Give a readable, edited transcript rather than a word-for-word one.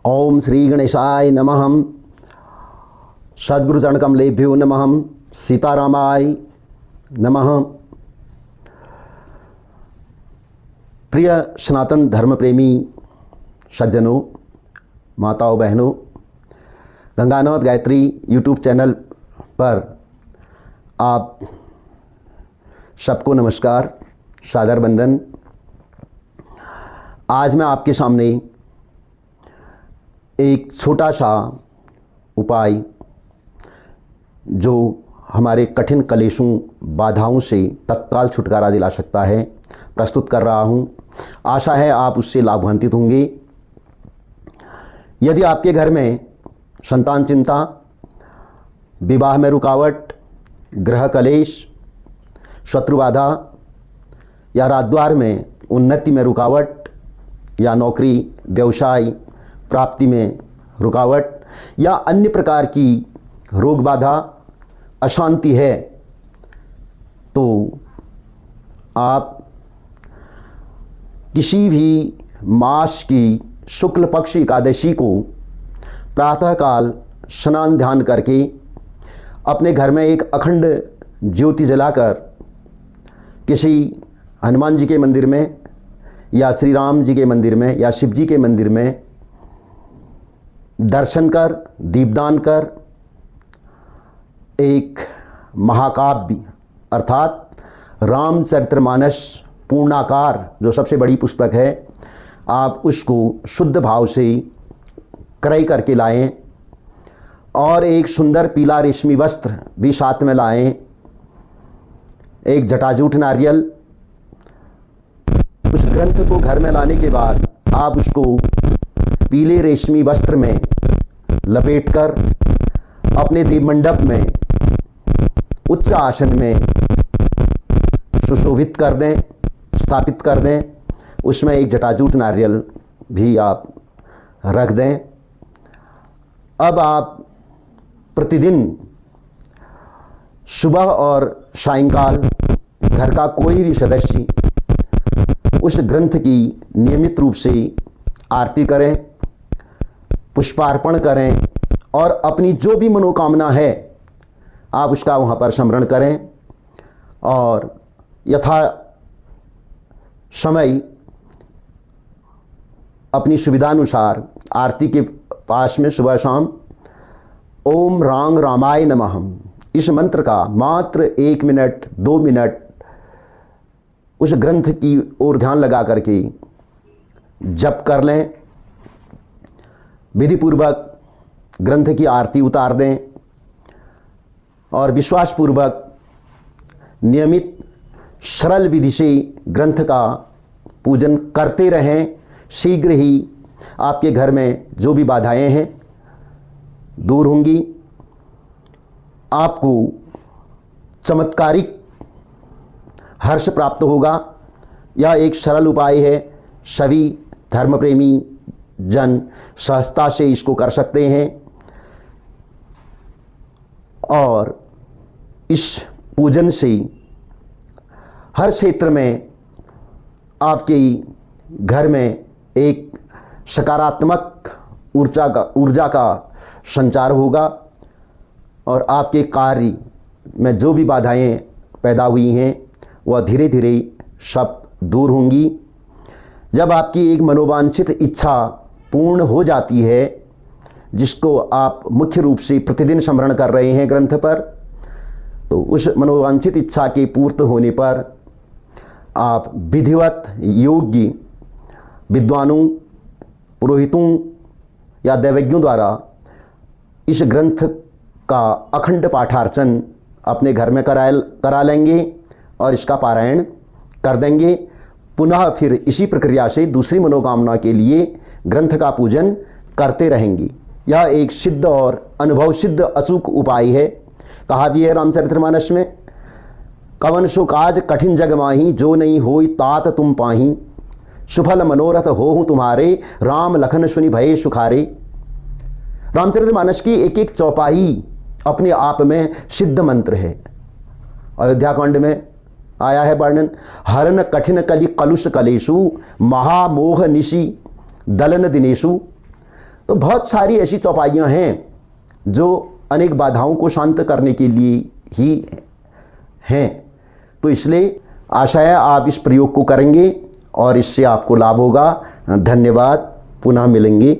ओम श्री गणेशाय नमः। सद्गुरुचरण कमलेभ्यो नमः। सीतारामाय नमः। प्रिय सनातन धर्म प्रेमी सज्जनों, माताओं, बहनों, गंगानवद गायत्री यूट्यूब चैनल पर आप सबको नमस्कार, सादर वंदन। आज मैं आपके सामने एक छोटा सा उपाय जो हमारे कठिन कलेशों, बाधाओं से तत्काल छुटकारा दिला सकता है, प्रस्तुत कर रहा हूं। आशा है आप उससे लाभान्वित होंगे। यदि आपके घर में संतान चिंता, विवाह में रुकावट, ग्रह कलेश, शत्रु बाधा या राजद्वार में उन्नति में रुकावट या नौकरी, व्यवसाय, प्राप्ति में रुकावट या अन्य प्रकार की रोग बाधा, अशांति है, तो आप किसी भी मास की शुक्ल पक्ष एकादशी को प्रातःकाल स्नान ध्यान करके अपने घर में एक अखंड ज्योति जलाकर किसी हनुमान जी के मंदिर में या श्री राम जी के मंदिर में या शिव जी के मंदिर में दर्शन कर, दीपदान कर, एक महाकाव्य अर्थात रामचरितमानस पूर्णाकार जो सबसे बड़ी पुस्तक है, आप उसको शुद्ध भाव से क्रय करके लाएं और एक सुंदर पीला रेशमी वस्त्र भी साथ में लाएं, एक जटाजूट नारियल। उस ग्रंथ को घर में लाने के बाद आप उसको पीले रेशमी वस्त्र में लपेटकर अपने दीप मंडप में उच्च आसन में सुशोभित कर दें, स्थापित कर दें। उसमें एक जटाजूट नारियल भी आप रख दें। अब आप प्रतिदिन सुबह और सायंकाल घर का कोई भी सदस्य उस ग्रंथ की नियमित रूप से आरती करें, पुष्पार्पण करें और अपनी जो भी मनोकामना है आप उसका वहाँ पर स्मरण करें और यथा समय अपनी सुविधानुसार आरती के पास में सुबह शाम ओम रांग रामाय नमः इस मंत्र का मात्र 1 मिनट 2 मिनट उस ग्रंथ की ओर ध्यान लगा करके जप कर लें। विधिपूर्वक ग्रंथ की आरती उतार दें और विश्वासपूर्वक नियमित सरल विधि से ग्रंथ का पूजन करते रहें। शीघ्र ही आपके घर में जो भी बाधाएं हैं दूर होंगी। आपको चमत्कारिक हर्ष प्राप्त होगा। यह एक सरल उपाय है, सभी धर्म प्रेमी जन सहजता से इसको कर सकते हैं और इस पूजन से हर क्षेत्र में आपके घर में एक सकारात्मक ऊर्जा का संचार होगा और आपके कार्य में जो भी बाधाएं पैदा हुई हैं वह धीरे धीरे सब दूर होंगी। जब आपकी एक मनोवांछित इच्छा पूर्ण हो जाती है, जिसको आप मुख्य रूप से प्रतिदिन स्मरण कर रहे हैं ग्रंथ पर, तो उस मनोवांछित इच्छा के पूर्ण होने पर आप विधिवत योग्य विद्वानों, पुरोहितों या दैवज्ञों द्वारा इस ग्रंथ का अखंड पाठार्चन अपने घर में करा लेंगे और इसका पारायण कर देंगे। पुनः फिर इसी प्रक्रिया से दूसरी मनोकामना के लिए ग्रंथ का पूजन करते रहेंगे। यह एक सिद्ध और अनुभव सिद्ध अचूक उपाय है। कहा भी है रामचरितमानस में, कवन सो काज कठिन जग माही, जो नहीं होई तात तुम पाही, सुफल मनोरथ होहु तुम्हारे, राम लखन सुनि भये सुखारे। रामचरितमानस की एक एक चौपाई अपने आप में सिद्ध मंत्र है। अयोध्याकांड में आया है वर्णन, हरन कठिन कलि कलुष कलेशु, महामोह निशि दलन दिनेशु। तो बहुत सारी ऐसी चौपाइयाँ हैं जो अनेक बाधाओं को शांत करने के लिए ही हैं। तो इसलिए आशा है आप इस प्रयोग को करेंगे और इससे आपको लाभ होगा। धन्यवाद, पुनः मिलेंगे।